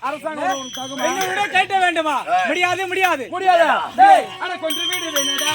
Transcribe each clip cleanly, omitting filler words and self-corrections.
அரசாங்கம் கேட்ட வேண்டுமா? முடியாது முடியாது முடியாது. ஆனா கொஞ்சம் வீடு வேணுடா.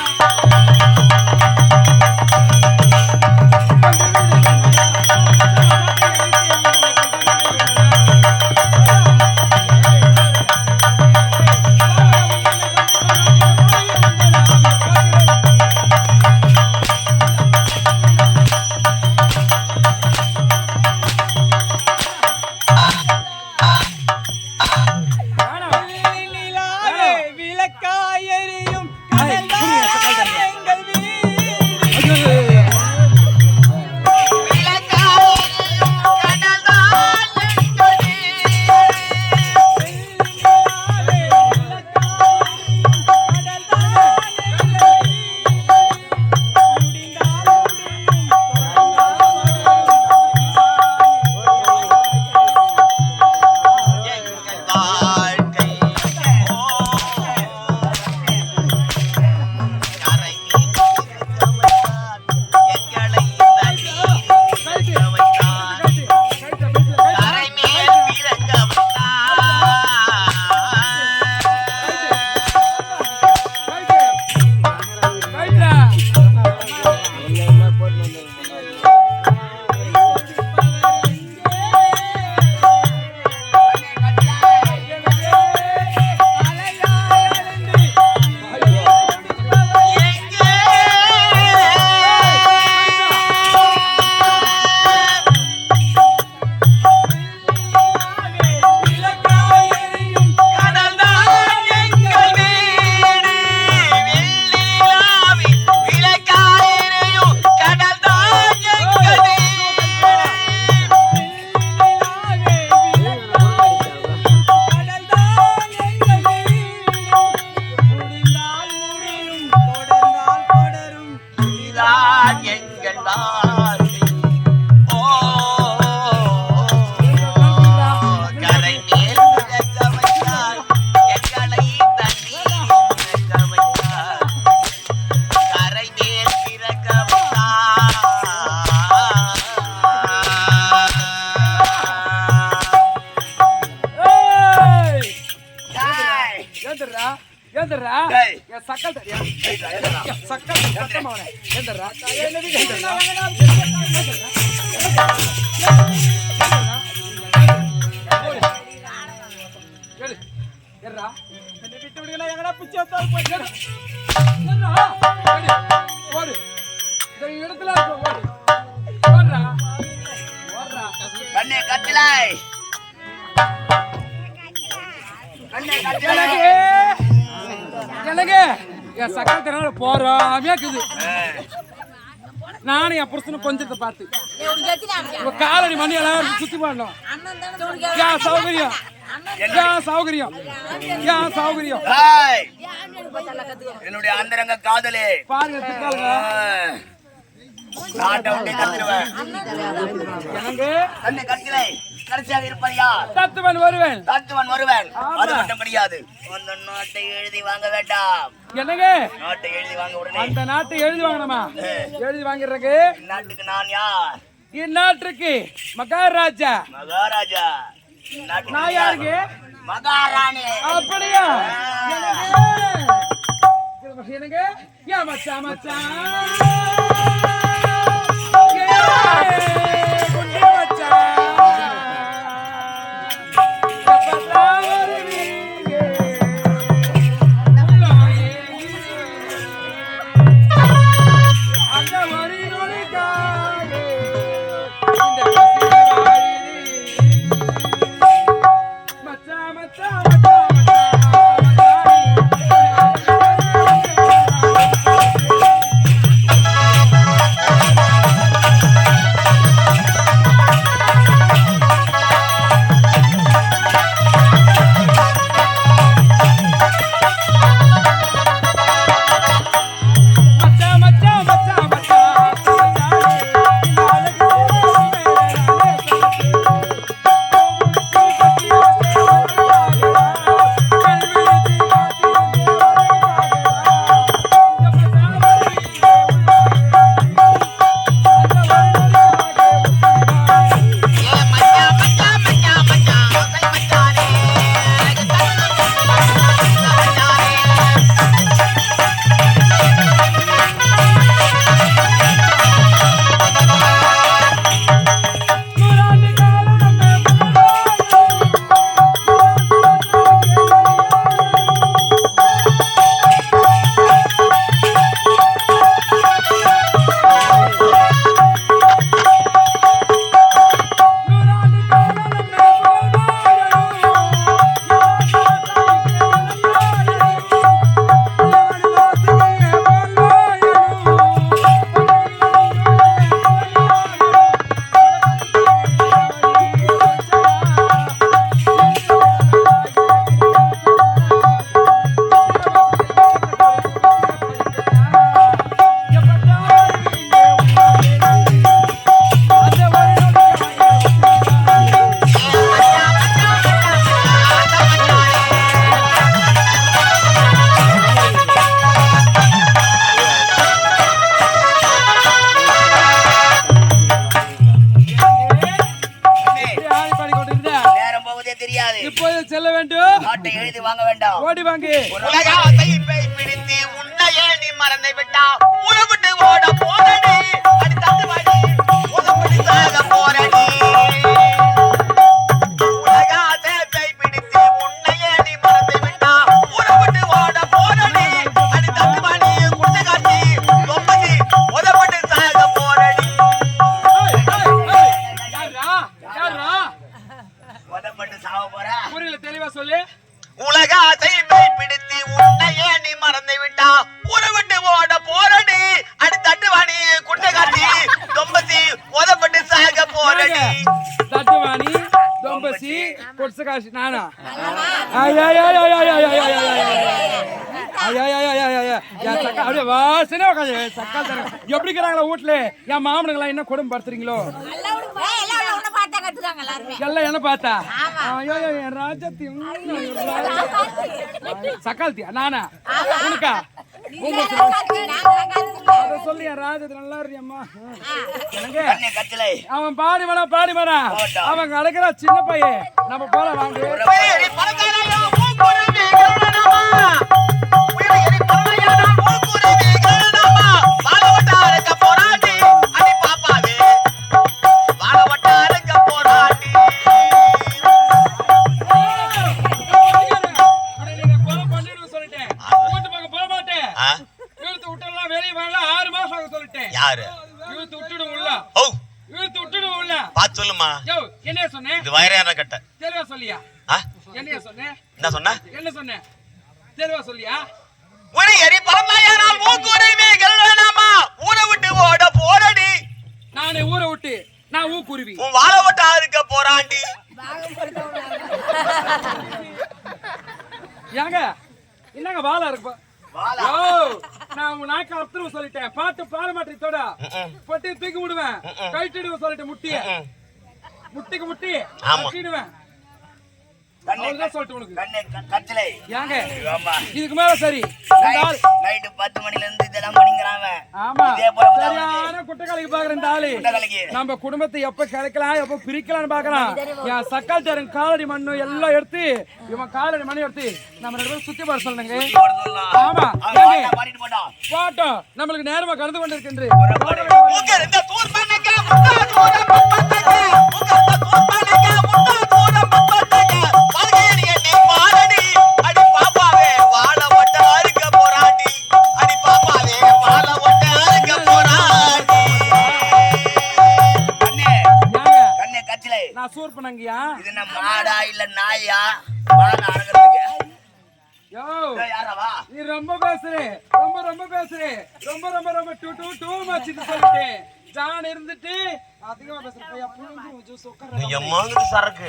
நானும் என் புருஷனை கொஞ்சத்தை பார்த்து காலடி மணி எல்லாம் சுத்தி பாடணும். சௌகரியம் சௌகரியம் சௌகரியம் என்னுடைய அந்தரங்க காதலே பாருங்க. கடைசியாக இருப்பதையா தத்துவன் வருவேன் அது மட்டும் கிடையாது. அந்த நாட்டை எழுதி வாங்க வேண்டாம். என்னங்க நாட்டை எழுதி வாங்க உடனே அந்த நாட்டை எழுதி வாங்கணுமா? எழுதி வாங்கிறதுக்கு நாட்டுக்கு நான் யார்? இந்நாட்டுக்கு மகாராஜா. நான் யாருக்கு? மகாராணி. அப்படியா? எனக்கு யா மச்சான் மச்சான் முடியாது. இப்போது செல்ல வேண்டும். நாட்டை எழுதி வாங்க வேண்டாம். ஓடி வாங்கி. உலகாசை பிடித்து உன்னையே நீ மறந்து விட்டா உறவிட்டு ஓட போறடி அடுத்தது வாடி உதப்படி சாக போறடி. உலகாசை பிடித்து உன்னையே நீ மறந்து விட்டா உறவிட்டு ஓட போறடி அடுத்தது வாடி குடிச்சு காட்டி தொம்பதி உதப்படி சாக போறடி. யாரா உதப்பட்டு சாக போறா. புரியல, தெளிவா சொல்லு. உலகாசை பிடித்து உன்னையே நீ மறந்து விட்டா உறவிட்டு ஓட போறடி அடுத்தட்டு வாடி குட்டை காட்டி தொம்பதி உதப்பட்டு சாக போறடி. தட்டுவாணி தொம்பசி கொட்சகாசி நானா? அப்படியே வாசனே உட்காந்து சக்கால் தரேன். எப்படி இருக்கிறாங்களா வீட்டுல? என் மாமனுங்களா என்ன குடும்பம் படுத்துறீங்களோ? எல்லாம் என்ன பார்த்தா? ராஜத்தி சக்கால்த்தியா நானா? உனக்கா? சொல்லி ராஜத்து நல்லா இருக்கியம்மா. கண்ணே கச்சலை. அவன் பாடி வரா அவன் அழைக்கிற சின்ன பையன். நம்ம போல வாங்க. வெளியே வரல 6 மாசம் ஆக சொல்லிட்டேன். யாரு இழுத்து விட்டுடும் உள்ள. ஓ இழுத்து விட்டுடும் உள்ள. பாத்து சொல்லுமா. யோ என்ன சொன்னேன்? இது வயறான கட்ட. தெளிவா சொல்லியா? என்ன சொன்னேன்? என்ன சொன்ன? என்ன சொன்னேன்? தெளிவா சொல்லியா? ஒரு எரி பரமாயானால் ஊக்குருவி கல்வேனாமா ஊரை விட்டு ஓட போறடி. நானே ஊரை விட்டு நான் ஊக்குருவி. உன் வாழ விட்டு ஆறுக்க போறாண்டி. ஏங்க என்னங்க வாழ இருக்கு? நான் உன் நாக்க அர்த்தம் சொல்லிட்டேன். பார்த்து பாட மாட்டேத்தோட பொட்டி தூக்கி விடுவேன். கழிச்சிடுவேன் சொல்லிட்டேன். முட்டிக்கு முட்டி கட்டிடுவேன். சொல்லிட்டு உனக்கு கண்ணே கச்சலை. ஏங்க ஆமா. இதுக்கு மேல சரி. நைட்டு 10 மணில இருந்து இதெல்லாம் பண்ணிக்கிறாங்க. ஆமா. இதே போல சரியான குட்டக்காலிக்கு பாக்குற இந்த ஆளு நம்ம குடும்பத்தை எப்ப கிடைக்கலாம் எப்ப பிரிக்கலாம்னு பாக்குறான். என் சக்கால் தரன் காலடி மண்ணு எல்லாம் எடுத்து இவன் காலடி மண்ணு எடுத்து நம்ம 2 பேரும் சுத்தி பாட சொல்லுங்க. ஆமா போட்டோம். நம்மளுக்கு நேரமா கடந்து கொண்டிருக்கின்ற சூர் பண்ணங்கயா. இது என்ன மாடா இல்ல நாயா? வாடா அடங்கிறதுக்கு. யோ யாரவா? நீ ரொம்ப பேசுறே. ரொம்ப பேசுறே. ரொம்ப டூ மச் இது சொல்லிட்டே. ஜான் இருந்துட்டு அதிகமா பேசுற பையா புழுந்து ஜூஸ் உட்கார. நீ எம்மாங்குது சரக்கு.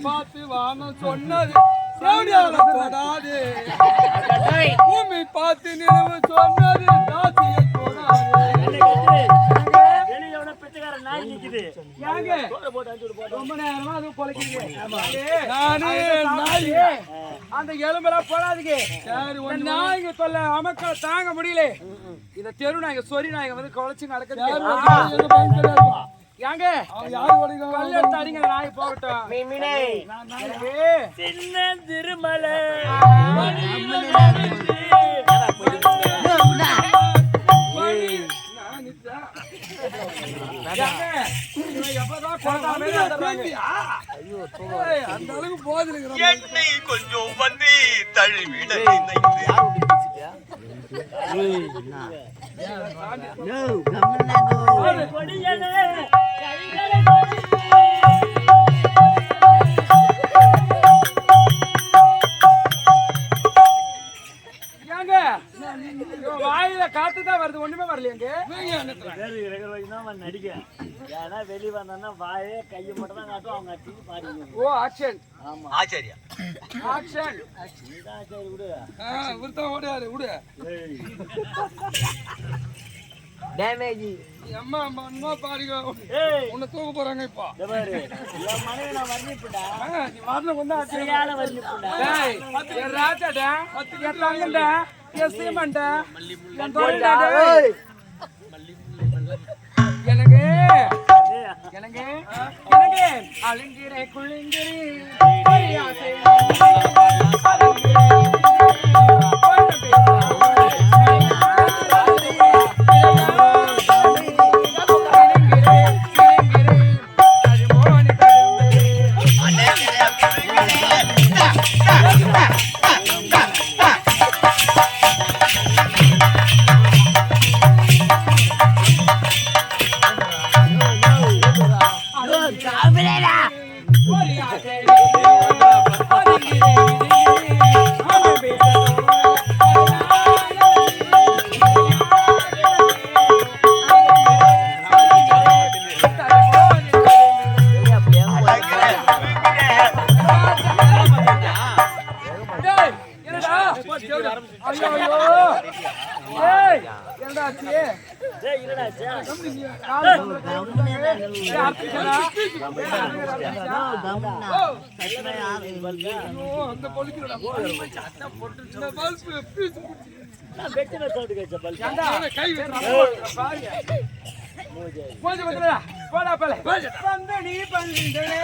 பார்த்து வானம் சொன்னது சௌடியால தொடாது பூமி பார்த்து நினைவு சொன்னது தாசியை தொடாது ரொம்ப நேரமா அது கொலைக்குது அந்த எலும்பெல்லாம் போடாதீங்க நாய்ங்க தொல்லை அமக்களை தாங்க முடியல இந்த தெரு நாய்ங்க சொறி நாய்ங்க வந்து குலைச்சு நடக்குது ஏங்க கல் எடுத்து அடிங்க நாய் போகட்டும் சின்ன திருமலை என்னை கொஞ்சம் வந்து தழுவிட வாயில காத்துதான் வருது ஒண்ணுமே வரலையங்க நடிக்க ஏன்னா வெளியே வந்தா வாயே கையை மட்டும் தான் காட்டும் அவங்க அடிச்சு பாருங்க. ஓ ஆக்ஷன் ஆமா ஆச்சரியா ஆக்ஷன் சரி விடு விருத்தம் ஓடியாரு விடு டேமேஜ் அம்மா அம்மா பாருங்க உன்னை தூக்க போறாங்க இப்போ பாரு என் மனைவி நான் வர்ணிப்புடா நீ வரல கொண்டா சரியான வர்ணிப்புடா என் ராஜாடா என் தங்கண்டா என் சீமண்டா என் தோண்டா எனக்கு எனக்கு எனக்கு அழுங்கிற குளிங்கிரி போடா பல பந்தனி பந்தனே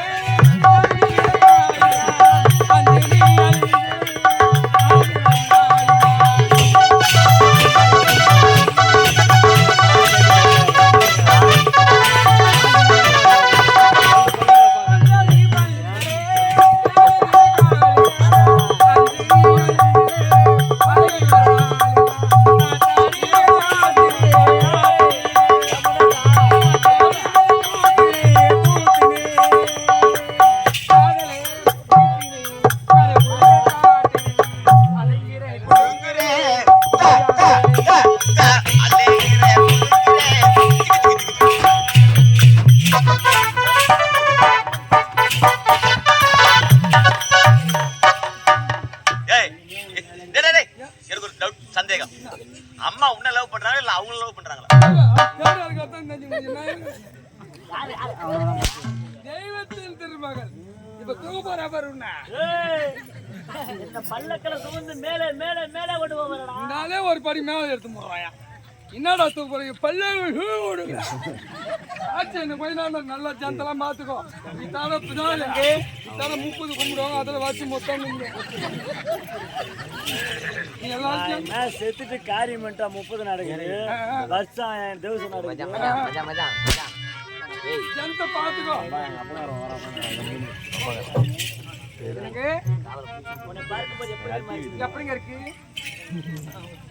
சந்தேகம் அம்மா உன்ன லவ் பண்றாங்க இல்ல அவங்க லவ் பண்றாங்களா தெய்வத்தின் திருமகள் இப்ப தூபரா வருண்ணா இந்த பல்லக்கல சுமந்து மேலே மேலே மேலே கொண்டு போறடா நாளே ஒரு படி மேல எடுத்து போறாயா என்னடா தூபரங்க பல்ல ஓடுங்க ஆச்சு இந்த கொஞ்ச நாள் நல்லா ஜனத்தெல்லாம் மாத்துக்கோ இதான பிதானே இதான 30 கும்பிடுவாங்க அதுல வச்சு மொத்தம் நீ எல்லாரும் செத்துட்டு காரியமெண்டா 30 நடக்குது வருஷம் தேவசம் நடக்குது ஜனத்தை பாத்துக்கோ எப்படிங்க இருக்கு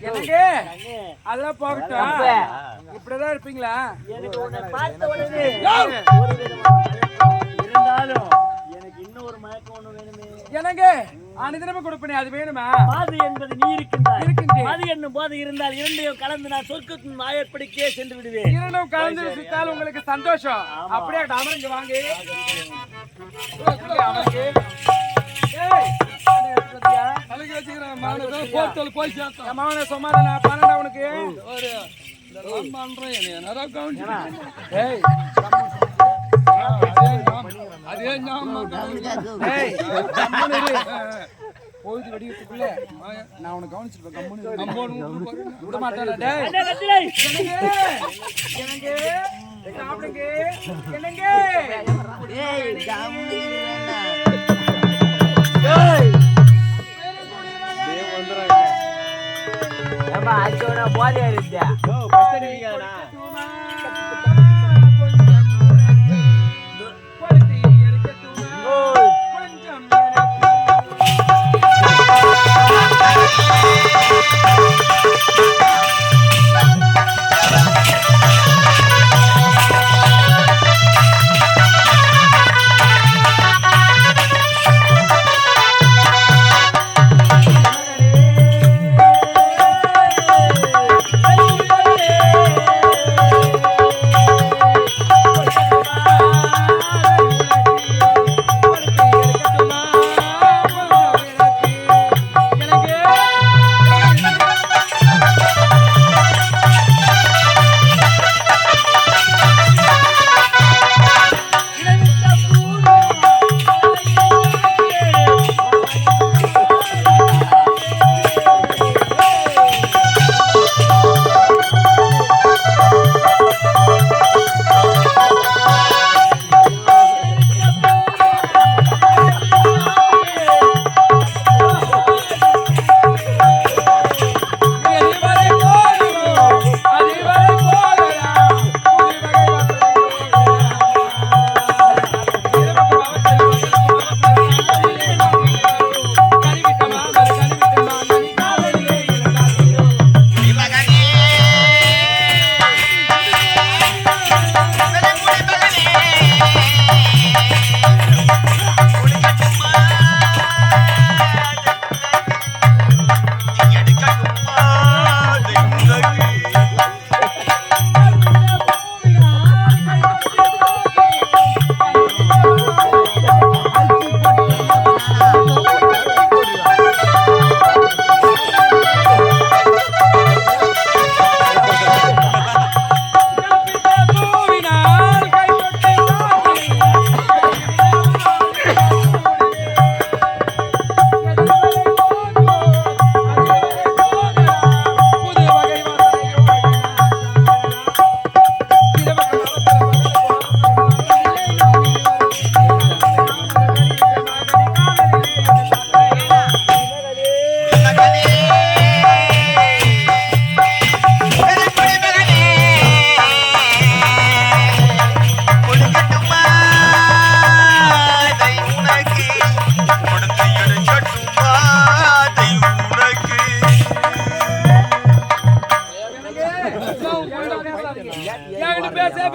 எனக்கு அதெல்லாம் போகட்டும் இப்படிதான் இருப்பீங்களா எனக்கு உன்னை பார்த்த உடனே இருந்தாலும் எனக்கு இன்னும் ஒரு மயக்கம் ஒண்ணு வேணுமே எனக்கு அனுதினமே கொடுப்பேனே அது வேணுமா மாது என்பது நீ இருக்கின்றாய் மாது என்னும் போது இருந்தால் இரண்டையும் கலந்து நான் சொர்க்கத்தின் வாயப்படிக்கே சென்று விடுவேன் இரண்டும் கலந்து விட்டால் உங்களுக்கு சந்தோஷம் அப்படியே அமரங்க வாங்க அவனுக்கு ஏய் தலைக்கு வச்சுக்கிறேன் மானதான் போத்தல் போய் சேர்த்தான் என் மகனை சும்மாதானே பன்னெண்டா உனக்கு இதெல்லாம் பண்றேன் என்னடா கவனிச்சு ஏய் அதே ஞாபகம் ஏய் கம்முனு இரு. போயிட்டு வெடிக்கிறதுக்குள்ள நான் உனக்கு கவனிச்சிருப்பேன் கம்முனு விட மாட்டேன்டா டேய் என்ன கத்திரை? என்னங்க சாப்பிடுங்க என்னங்க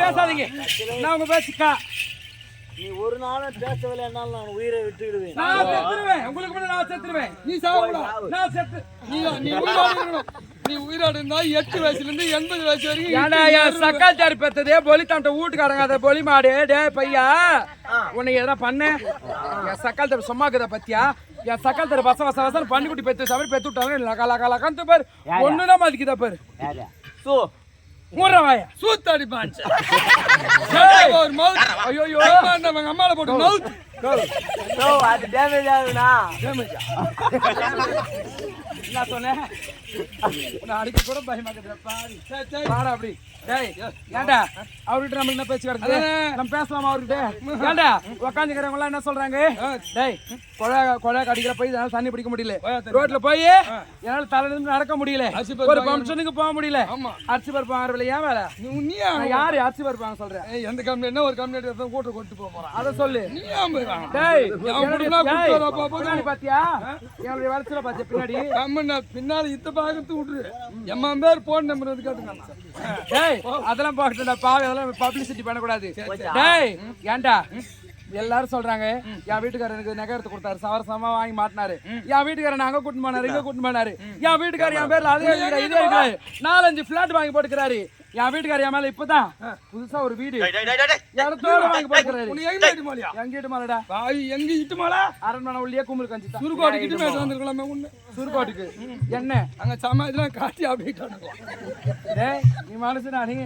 பேசாதீங்க நான் உங்க பேசிக்கா நீ ஒரு நாளும் பேசவில்லை என்னால் நான் உயிரை விட்டுவிடுவேன். நான் செத்துருவேன் உங்களுக்கு முன்ன நான் செத்துருவேன் நீ சாவடா நான் செத்து நீ உயிரோடு இருக்கணும் நீ உயிரோடு இருந்தா 8 வயசுல இருந்து 80 வயசு வரைக்கும் ஏடா என் சக்கால் சாரி பெத்ததே பொலி தம்ட்ட வீட்டுக்காரங்க அதை பொலி மாடு டே பையா உன்னை எதனா பண்ண என் சக்கால் தர சும்மாக்குதா பத்தியா என் சக்கால் தர வச வச வசன்னு பண்ணிக்குட்டி பெத்து சவரி பெத்து விட்டாங்க லகா லகா லகான்னு பாரு ஒண்ணுதான் மதிக்குதா பாரு சோ மூறவாயா சூத்தாடி பாஞ்ச ஒரு மவுத் ஐயோ அவங்க அம்மால போட்டு மவுத் சோ அது டேமேஜ் ஆகுனா என்ன சொன்னேன் நான் அடிக்க கூட பயமாக்குறேன் பாரு வாடா அப்படி டேய் ஏண்டா அவர்கிட்ட நம்ம என்ன பேச்சு கிடக்குது நம்ம பேசலாமா அவர்கிட்ட ஏண்டா உக்காந்துக்கிறவங்க எல்லாம் என்ன சொல்றாங்க டேய் கொலை கடிக்கிற போய் என்னால தண்ணி பிடிக்க முடியல ரோட்ல போய் என்னால தலை நிமிர்ந்து நடக்க முடியல ஒரு ஃபங்க்ஷனுக்கு போக முடியல அரிசி பருப்பு வாங்குறதுல ஏன் வேலை நீ யாரு அரிசி பருப்பு வாங்க சொல்றேன் எந்த கம்பெனி ஒரு கம்பெனி கூட்டு கொண்டு போறான் அத சொல்லு நீ ஏன் போய் வாங்க டேய் பின்னாடி பாத்தியா என்னுடைய வளர்ச்சியில பாத்தியா பின்னாடி பின்னாடி இத்த பாக்கத்து விட்டுரு எம்மா பேர் போன் நம்பர் வந்து கேட்டுக்காங்க டேய் அதெல்லாம் பாக்கட்டா பாவி அதெல்லாம் பப்ளிசிட்டி பண்ணக்கூடாது டேய் ஏன்டா எல்லாரும் சொல்றாங்க என் வீட்டுக்காரர் எனக்கு நகை எடுத்து கொடுத்தாரு சவரசமா வாங்கி மாட்டினாரு என் வீட்டுக்காரர் அங்க கூட்டிட்டு போனாரு இங்க கூட்டிட்டு போனாரு என் வீட்டுக்காரர் என் பேர்ல அதே இதே 4-5 பிளாட் வாங்கி போட்டுக்கிறாரு என் வீட்டுக்கார என் மேல இப்பதான் புதுசா ஒரு வீடு இடத்தோட வாங்கி பாக்குறாரு. உன்னை எங்க இட்டு மாலையா எங்க இட்டு மாலடா வாய் எங்க இட்டு மாலா அரண்மனை உள்ளே கும்பல் கஞ்சி தான் சுருக்கோடு கிட்ட மேல வந்திருக்கலாமே ஒண்ணு சுருக்கோட்டுக்கு என்ன அங்க சமாதிலாம் காட்டி அப்படியே டேய் நீ மனுஷனா நீ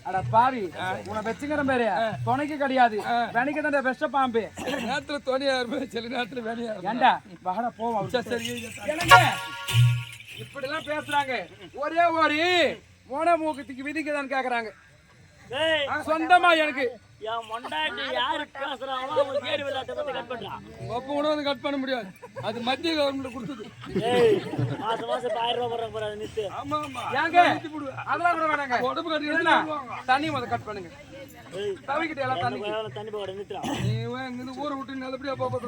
அட பாவி உன்னை வெச்சுக்கிற பேரு துணைக்கு கிடையாது வெனிக்கு தான் வெஷ பாம்பு நேரத்துல துணையா இருப்பேன் சில நேரத்துல வேலையா இருப்பேன் ஏண்டா வாடா போவோம் சரி என்னங்க இப்படி எல்லாம் பேசுறாங்க ஒரே ஒரு மோன மூக்கத்துக்கு விதிக்குதான்னு கேக்குறாங்க டேய் சொந்தமா எனக்கு என் மொண்டாட்டி யாரு பேசுறாங்களோ அவங்க கேடு விளையாட்டை பத்தி கட் பண்றான் உங்க அப்பா கூட வந்து கட் பண்ண முடியாது அது மத்திய கவர்மெண்ட் கொடுத்தது ஏய் மாசம் 1000 ரூபாய் போறாங்க பாரு நித்து ஆமா ஆமா ஏங்க அதெல்லாம் கூட வேணாங்க உடம்பு கட்டி என்ன? தண்ணி முத கட் பண்ணுங்க தவிக்கிட்டு எல்லாம் தண்ணி தண்ணி போட நித்துறான் நீ இங்க ஊரை விட்டு நல்லபடியா பாப்போம்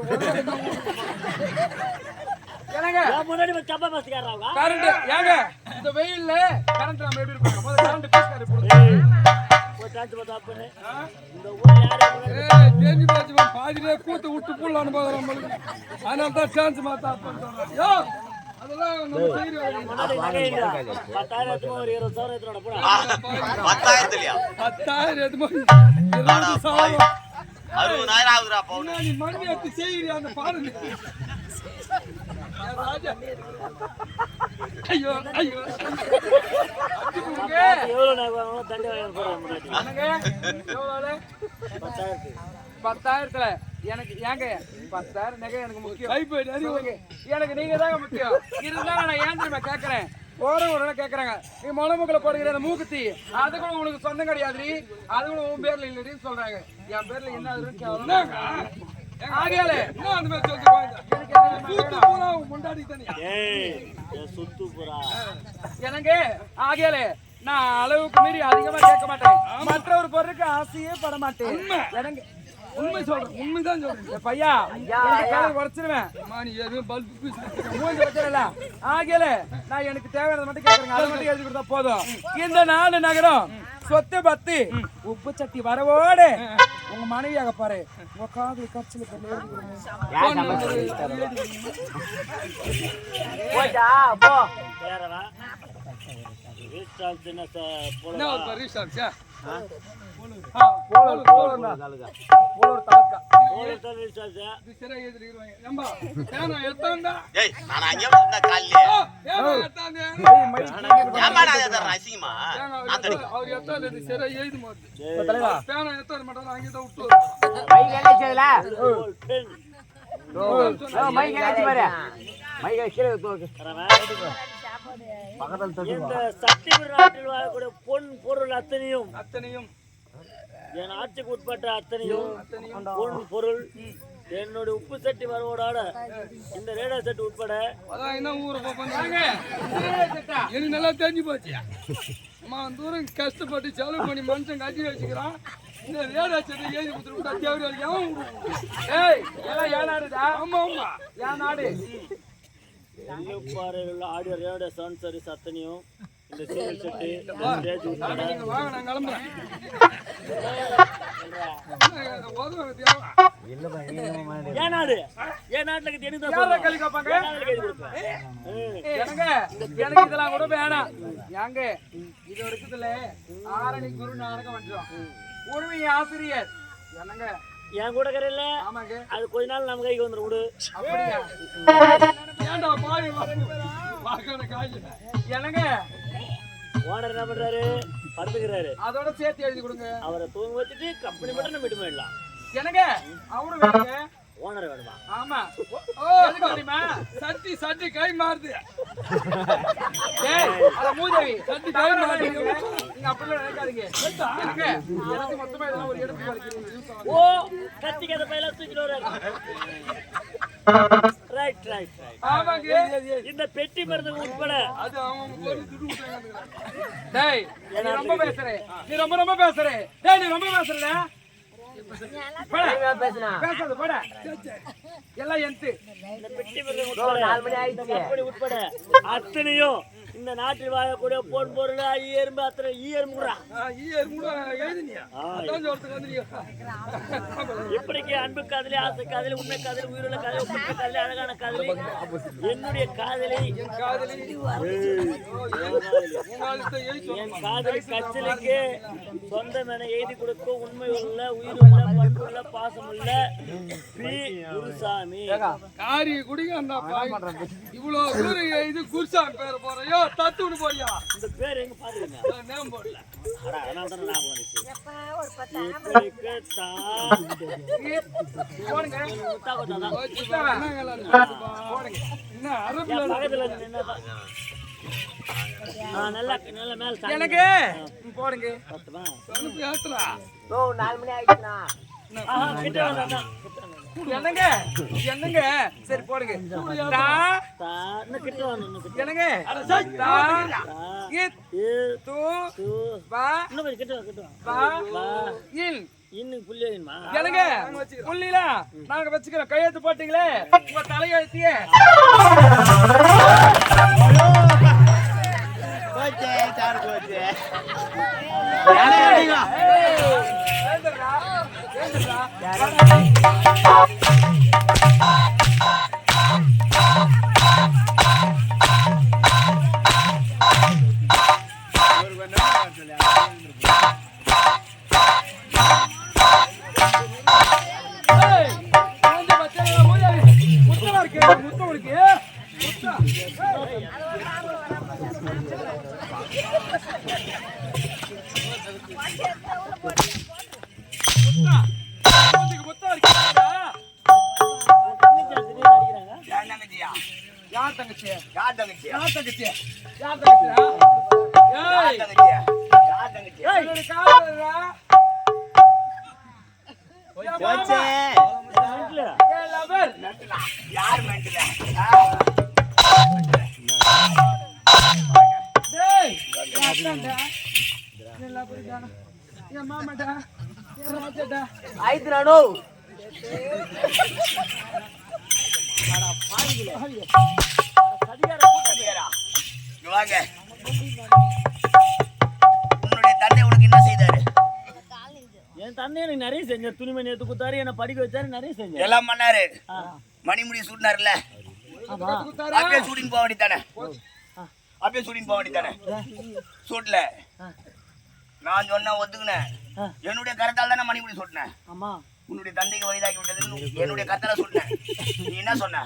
என்னங்க நான் முன்னாடி சப்பா பஸ்காரங்க கரண்ட் ஏங்க இந்த வெயில்ல கரண்ட் நம்ம எப்படி இருப்போம் முதல்ல கரண்ட் பீஸ்காரி போடுங்க ஒரு சான்ஸ் பார்த்தா பண்ணு இந்த ஊர்ல யாரு தேஞ்சி போச்சு பாதியிலே கூத்து விட்டு புல்லான்னு போகிறோம் நம்மளுக்கு அதனால தான் சான்ஸ் மாத்தா யோ அதெல்லாம் நம்ம செய்யற முன்னாடி நகை இல்ல 10000 ஒரு 20000 எடுத்துறோட போடா 10,000 இல்லையா 10,000 எதுமோ 20,000 60,000 ஆகுதுடா பவுன் நீ மண்ணி எடுத்து செய்யறியா அந்த பாருங்க ஐயோ ஐயோ எவ்வளவு நகை வாங்கணும் தண்ணி வாங்க போறோம் முன்னாடி என்னங்க எவ்வளவு 10,000 எனக்கு ஏங்க 10,000 நகை எனக்கு முக்கியம் கைப்பேடி சொல்லுங்க. எனக்கு நீங்க தாங்க முக்கியம் இருந்தாலும் நான் ஏன் தெரியுமா கேட்கறேன் போறவங்க கேட்கறாங்க நீ மொளமுக்குள்ள போடுகிற அந்த மூக்குத்தி அது கூட உனக்கு சொந்தம் கிடையாது அது கூட உன் பேர்ல இல்லடின்னு சொல்றாங்க என் பேர்ல என்ன அதுன்னு கேட்கணும் ஆகையாலே என்ன அந்த மாதிரி சொல்லுவாங்க கூத்து பூரா முண்டாடி தனியா ஏய் சுத்து புறா எனக்கு ஆகையாலே நான் அளவுக்கு மீறி அதிகமா கேட்க மாட்டேன் மற்ற ஒரு பொருளுக்கு ஆசையே பட மாட்டேன் எனக்கு உண்மை சொல்றேன் உண்மைதான் சொல்றேன் பையா உடச்சிருவேன் மாணி எதுவும் பல்பு பீஸ் மூஞ்சி வச்சிடல ஆகல நான் எனக்கு தேவையானதை மட்டும் கேட்கறேங்க அதை மட்டும் எழுதி கொடுத்தா போதும் இந்த 4 நகரம் சொத்து பத்து உப்பு சட்டி வரவோடு உங்க மனைவியாக பாரு உங்க காது கட்சியில வேறவா ரீஸ்டால் சின்ன போல என்ன ஒரு ரீசார்ஜா சரி எழுதிருவாங்க ஏம்பா பேனா எடுத்தாண்டா ஏய் நான் அங்க வந்த கால்ல பேனா எடுத்தாங்க ஏமாடா அது ரசிங்கமா அவர் எடுத்தால இது சரி எழுதி மாட்டு பேனா எடுத்தால மட்டும் அங்க தான் விட்டு மைக் எல்லாம் மைக் எல்லாம் பாரு மைக் கீழே தூக்கு இந்த சத்தியபுர நாட்டில் வாழக்கூடிய பொன் பொருள் அத்தனையும் என் ஆட்சிக்கு உட்பட்ட அத்தனையும் பொன் பொருள் என்னுடைய உப்பு சட்டி வரவோட இந்த ரேடா செட் உட்பட அதான் என்ன ஊரை போப்பாங்க எனக்கு நல்லா தெரிஞ்சு போச்சு அம்மா தூரம் கஷ்டப்பட்டு செலவு பண்ணி மனுஷன் கட்டி வச்சுக்கிறான் இந்த ரேடா செட்டை எழுதி கொடுத்துருக்கா தேவையா எவன் ஏய் எல்லாம் ஏன் நாடுதா ஆமா ஆமா ஏன் நாடு எல்லுப்பாறையில் ஆடியோ ரேடியோ சவுண்ட் சர்வீஸ் அத்தனையும் இந்த சீரியல் செட்டு ஸ்டேஜ் நீங்க வாங்க நான் கிளம்புறேன் ஏன் நாடு ஏன் நாட்டுக்கு தெரியுதா யாரை கல்வி கேட்பாங்க எனக்கு இதெல்லாம் கூட வேணாம் ஏங்க இது இருக்குதுல ஆரணி குரு நாடகம் வந்துடும் உரிமை ஆசிரியர் என்னங்க என் கூட கரையில ஆமாங்க அது கொஞ்ச நாள் நம்ம கைக்கு வந்துடும் விடு அப்படியா ஏண்டா பாய் வாக்கான காய்ச்சல் என்னங்க ஓனர் என்ன பண்றாரு படுத்துக்கிறாரு அதோட சேர்த்து எழுதி கொடுங்க அவரை தூங்க வச்சுட்டு கம்பெனி மட்டும் நம்ம விட்டு போயிடலாம் என்னங்க அவரு வேணுங்க ஓனர் வேணுமா ஆமா எதுக்கு தெரியுமா சட்டி சட்டி கை மாறுது ஏய் அட மூதேவி சட்டி கை மாறுது நீங்க அப்படிலாம் நினைக்காதீங்க என்னங்க எனக்கு மொத்தமா இதெல்லாம் ஒரு எடுப்பு வலிக்குது ஓ கத்தி கதை பையில தூக்கிட்டு வர்றாரு ரைட் ரைட் ரைட் ஆமாங்க இந்த பெட்டி மருந்து உட்பட அது அவன் போய் துடு விட்டாங்க டேய் நீ ரொம்ப பேசுறே நீ ரொம்ப பேசுறே டேய் நீ ரொம்ப பேசுறடா பேசாத போடா எல்லாம் எந்து இந்த பெட்டி மருந்து உட்பட கம்பெனி உட்பட அத்தனையும் இந்த நாட்டில் வாழக்கூடிய பொன் பொருள் எறும்பு அத்தனை எறும்பு கூட எழுதினியா அதான் சொல்றதுக்கு வந்து இப்படிக்கு அன்பு காதலி, ஆசை காதலி, உண்மை காதலி, உயிருள்ள காதலி, உண்மை காதலி, அழகான காதலி, என்னுடைய காதலி, என் காதலி கச்சலுக்கு சொந்தம் என எழுதி கொடுக்கும் உண்மை உள்ள, உயிர் உள்ள, பண்புள்ள, பாசம் உள்ள பி. குருசாமி. காரி குடிக்க இவ்வளவு தூரம் எழுதி குருசாமி பேர் போறையோ தத்துன்னு போறியா? இந்த பேர் எங்க பாருங்க நேம் போடல. அதனால தான் ஞாபகம் வந்துச்சு. போடுங்க முத்தா கொத்தா தான். போடுங்க என்ன அரபுல என் பக்கத்துல நின்னதான். நல்லா நல்ல மேல சாமி. எனக்கு போடுங்க பத்துமா? ஏத்துறா 4 மணி ஆயிடுச்சுண்ணா. கிட்ட வந்தா என்னங்க என்னங்க சரி போடுங்க தா இன்னும் கிட்ட வரணும், இன்னும் கிட்ட என்னங்க தா இத் து பா இன்னும் கொஞ்சம் கிட்ட வா, கிட்ட வா. பா இல் இன்னும் புள்ளி வேணுமா? என்னங்க புள்ளில நாங்க வச்சுக்கிறோம். கையெழுத்து போட்டீங்களே உங்க தலையெழுத்தியே கோச்சே சார் கோச்சே. யார் தங்கச்சியா? யார் தங்கச்சி யார் தங்கச்சியா? யார் தங்கச்சி யார் தங்கச்சியா யார் தங்கச்சியா? யார் தங்கச்சியா? என்னோட காதலரா கோச்சே. ஏ லவர் யார் மெண்டல? டேய் யாத்தாண்டா ஏ லவர்டா ஏ மாமாடா ஏ ராஜடா ஆயிடுறானோ. வாங்க. உன்னுடைய தந்தை உனக்கு என்ன செய்தாரு? என் தந்தை எனக்கு நிறைய செஞ்ச துணிமணி எடுத்து கொடுத்தாரு, என்ன படிக்க வச்சாரு, நிறைய செஞ்சேன். எல்லாம் பண்ணாரு. மணிமுடி சூடினார்ல, ஆமா அப்பயே சூடின்னு போக வேண்டியதானே? அப்பயே சூடின்னு போக வேண்டியதானே? சூட்ல நான் சொன்ன ஒத்துக்கினேன். என்னுடைய கருத்தால் தானே மணிமுடி சூட்டினேன். ஆமா உன்னுடைய தந்தைக்கு வயதாகி விட்டது என்னுடைய கருத்தால சொன்னேன். நீ என்ன சொன்ன?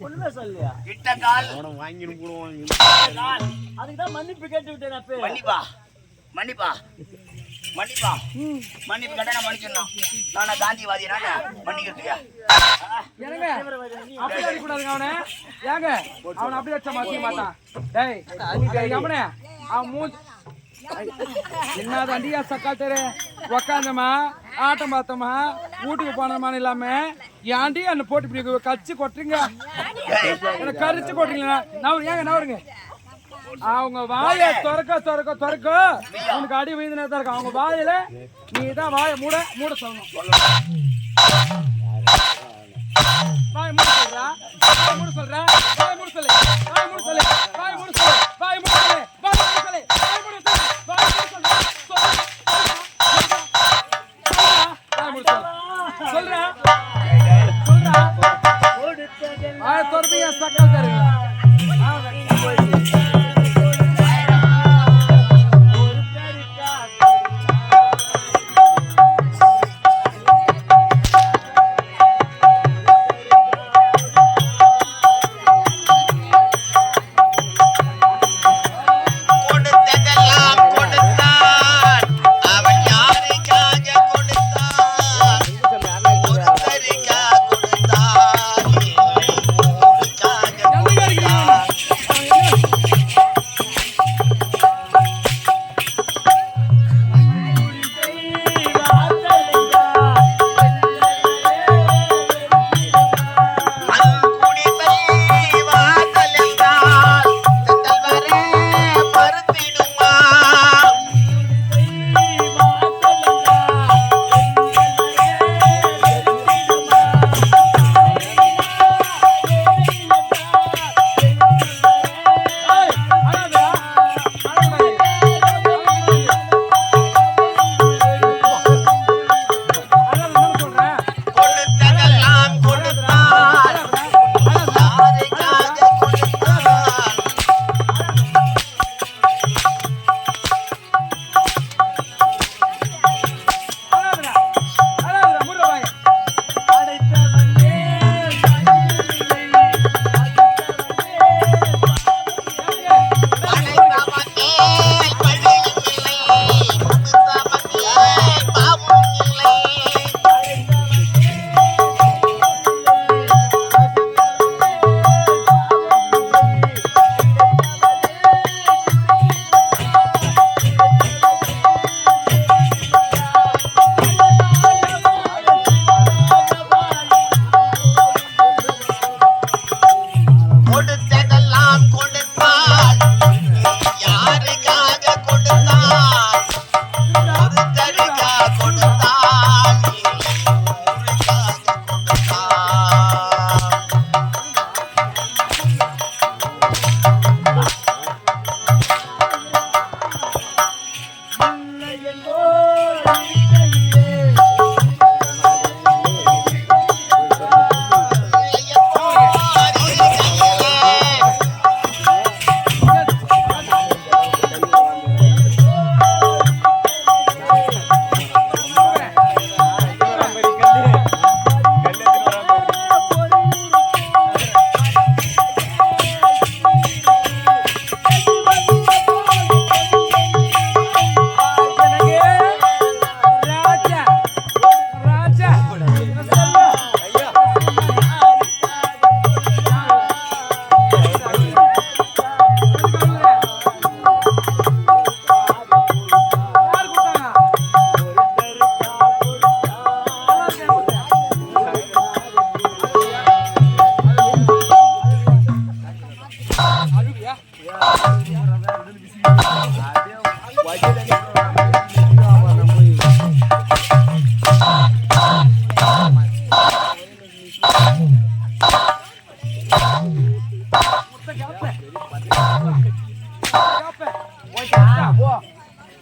ஒண்ணுமே சொல்லியா? இட்ட கால் வாங்கிட்டு போடுவாங்க. அதுக்குதான் மன்னிப்பு கேட்டு விட்டேன் அப்பே. மன்னிப்பா மன்னிப்பா மன்னிப்பா மன்னிப்பு கேட்டா நான் மன்னிச்சிடணும். நானா காந்திவாதினால மன்னிக்கிறதுக்கு? என்னங்க அப்படி அடிக்கூடாதுங்க அவனை. ஏங்க அவனை அப்படி அடிச்சா மாத்திக்க மாட்டான். டேய் அவனே அவன் மூஞ்சி என்னதாண்டியா சக்காத்தரு உக்காந்தமா ஆட்டம் பார்த்தோமா வீட்டுக்கு போனோமான்னு இல்லாம ஏன்டி என்ன போட்டு இப்படி கச்சு கொட்டுறீங்க, என்ன கரிச்சு கொட்டுறீங்களா? ஏங்க நவருங்க. அவங்க வாயை திறக்க திறக்க திறக்க உனக்கு அடி வீழ்ந்துனே தான் இருக்கு. அவங்க வாயில நீ தான் வாயை மூட மூட சொல்லணும். வாய் மூட சொல்றா, வாய் மூட சொல்றா, வாய் மூட சொல்லு, வாய் மூட சொல்லு, வாய் மூட சொல்லு, வாய் மூட சொல்லு, வாய் மூட சொல்லு, வாய் மூட சொல்லு, வாய் மூட சொல்லு, சொல்றா, சொல்றா, வாய் திறந்து என் சக்கல் தருங்க.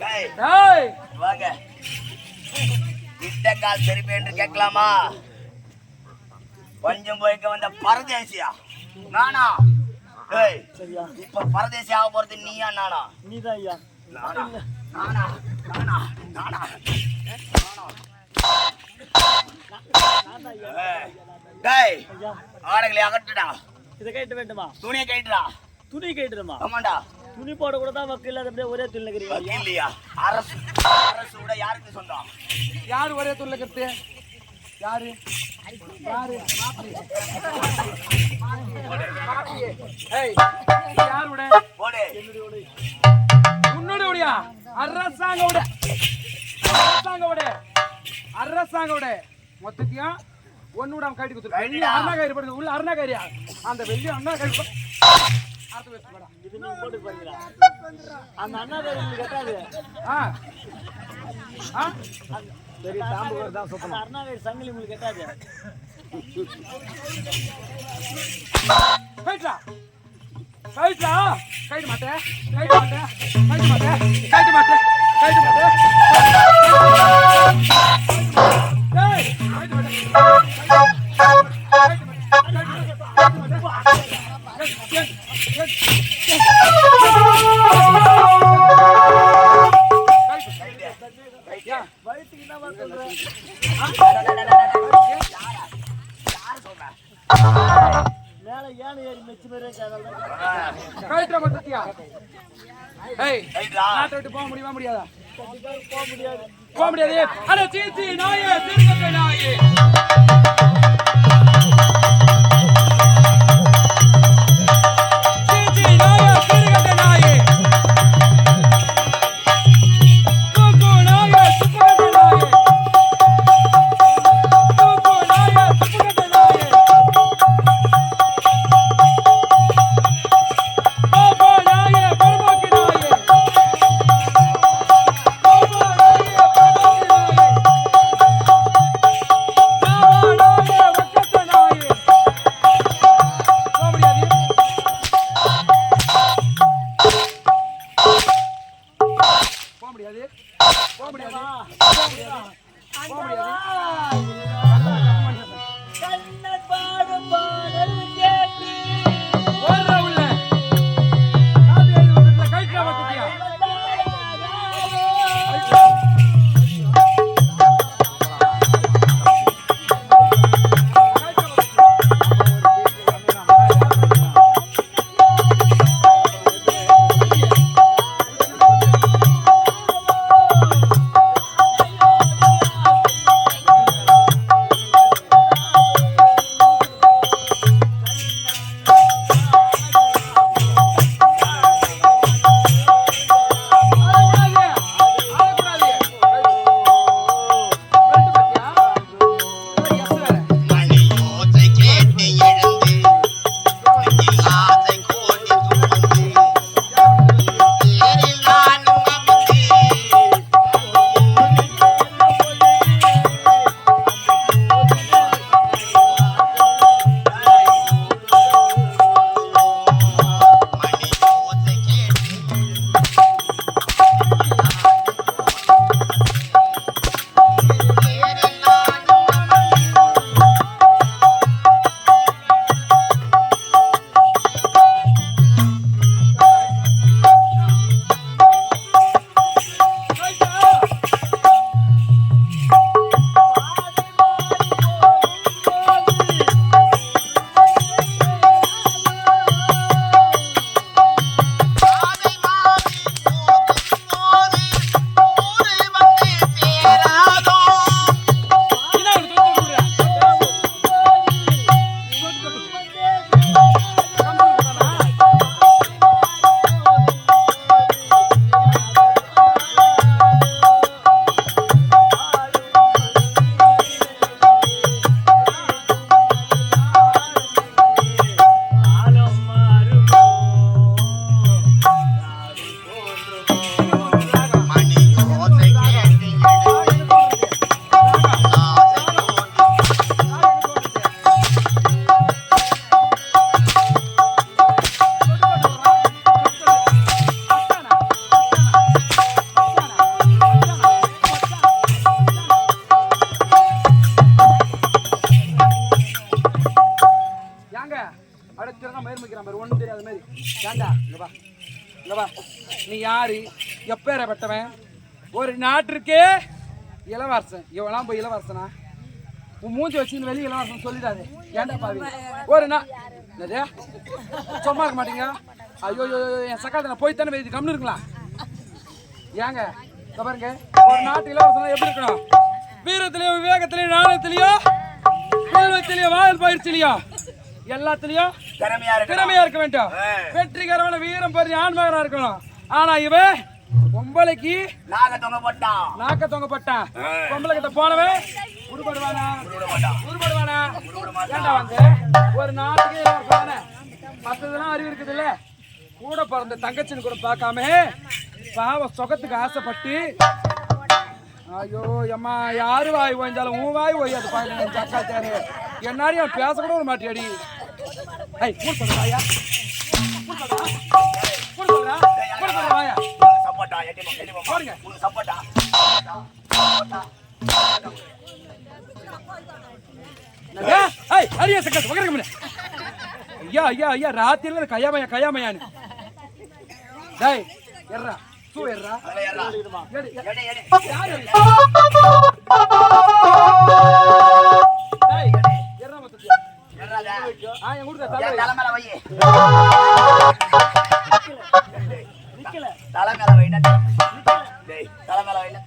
டேய், டேய் வாங்க இட்ட கால் திருப்பி என்று கேட்கலாமா? பஞ்சம் போய்க்க வந்த பரதேசியா நானா? டேய், சரியா இப்ப பரதேசி ஆக போறது நீயா நானா? நீதான் ஐயா. நானா நானா நானா நானா ஏய், டேய் ஐயா ஆடைகளை அகட்டுடா, இதை கேட்டு வேண்டுமா? துணியை கைட்டுடா. துணி கேட்டுருமா? ஆமாண்டா, துணி போட கூட தான் வக்கு இல்லாத அப்படியே ஒரே துணி இருக்கிறீங்க. இல்லையா? அரசு அரசு விட யாருக்கு சொந்தம்? யாரு ஒரே துள்ள கருத்து? யாரு யாரு ஏய் யாரு விட? போடு. உன்னோட விடியா? அரசாங்க விட, அரசாங்க விட, அரசாங்க விட மொத்தத்தையும் ஒன்னு விடாம கட்டி கொடுத்துரு. வெள்ளி அண்ணா கயிறு போடுது உள்ள, அண்ணா கயிறியா? அந்த வெள்ளி அண்ணா கயிறு அடுத்து வச்சு போடா. இது நீங்க போட்டு பாருங்களா? அந்த அண்ணா பேர் உங்களுக்கு கட்டாது. ஆ ஆ பெரிய தாம்பு தான் அந்த அண்ணா பேர் சங்கிலி உங்களுக்கு கட்டாது. கைட்டா கைட்டா கைட்டு மாட்டேன், கைட்டு மாட்டேன், கைட்டு மாட்டேன், கைட்டு மாட்டேன், கைட்டு மாட்டேன். டேய் கைட்டு மாட்டேன். வயிற்றுக்கு என்ன சொல்றேன்? மேல ஏன் ஏறி மெச்சு மேலே கைட்டுற மொத்தத்தியா? ஏய் ரைட்டா? நாட்டை விட்டு போக முடியுமா முடியாதா? போக முடியாது. போக முடியாது. அட சீச்சி நாயே, திருக்கத்தை நாயே. சீச்சி நாயே, திருக்கத்தை நாயே. கூக்கு நாயே, சுப்புகத்தை நாயே. கூக்கு நாயே, சுப்புகத்தை நாயே. பாபா நாயே, பரமோக்கி நாயே. பாபா நாயே, பரமோக்கி நாயே. நாவா நாயே, வக்கத்த நாயே. போக முடியாது. போக முடியாது. போக முடியாது. போக முடியாது. கண்ணன் பாடும் பாடல் கேட்டு ஓடுறா உள்ள. காத்து எழுதி வந்துட்டுல கைட்டுற மொத்தத்தியா? யாரு எப்பேறப்பட்டவன் ஒரு நாட்டிற்கே இளவரசன் இவெல்லாம் போய் இளவரசனா உன் மூஞ்சி வச்சு வெளியே இளவரசன் சொல்லிடாது ஏன்டா பாவி ஒரு என்னது சும்மா இருக்க மாட்டீங்க ஐயோ என் சக்காலத்தை நான் போய் தானே வெளியே கம்னு இருக்கலாம் ஏங்க பாருங்க ஒரு நாட்டு இளவரசனா எப்படி இருக்கணும் வீரத்திலயோ விவேகத்திலயோ நாணயத்திலயோ செல்வத்திலயோ வாயில் பயிற்சிலையோ எல்லாத்துலயும் திறமையா இருக்க வேண்டும் வெற்றிகரமான வீரம் பெரிய ஆண்மகனா இருக்கணும் ஆனா இவன் பொம்பளைக்கு நாக்க தொங்கப்பட்டான் பொம்பளை கிட்ட போனவன் உருப்படுவானா ஏண்டா வந்து ஒரு நாட்டுக்கு மற்றதெல்லாம் அறிவு இருக்குது இல்ல கூட பிறந்த தங்கச்சின்னு கூட பார்க்காம பாவ சொகத்துக்கு ஆசைப்பட்டு ஐயோ அம்மா யாரு வாய் ஓய்ஞ்சாலும் உன் வாய் ஓய்யாது பாருங்க சக்கா தேரு என்னாரையும் பேச கூட ஒரு மாட்டியாடி ஐய் கூடுறாயா வாயா போடுங்க அரியா சக்கத்து பக்கத்துல ஐயா ஐயா ஐயா ராத்திரில கையாமையான்னு டேய் எர்றா சூ எர்றா டேய் எர்றா மொத்தம் ஆ என் ஊர்ல தலைமேல வை நிக்கல தலைமேல வைடா டேய் தலைமேல வைடா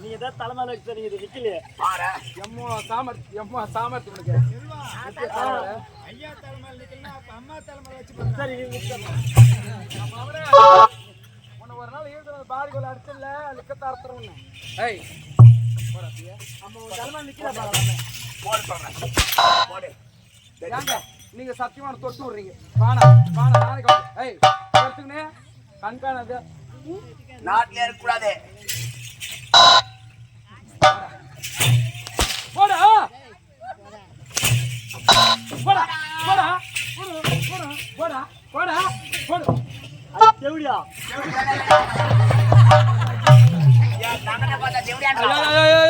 நீ ஏதாவது தலைமையில வச்சு நீங்க இது நிக்கலையே பாரு எம்மோ சாமர்த்தி உனக்கு ஐயா தலைமையில நிக்கலனா அப்ப அம்மா தலைமையில வச்சு சரி உன்னை ஒரு நாள் ஈடுற பாரிகோல அடிச்சல லிக்கத்த அர்த்தம் உன்னை ஏய் போறப்பியா அம்மா உன் தலைமையில நிக்கல பாருங்க போடு சொல்றேன் போடு ஏங்க நீங்க சத்தியமான தொட்டு விடுறீங்க வாடா நாளைக்கு ஏய் எடுத்துக்கனே கண்காணது நாட்டிலே இருக்க கூடாது போடா போடா போடா போடா போடா போடு தேவடியா ஏன் நானே பார்த்தா தேவடியா ஐயா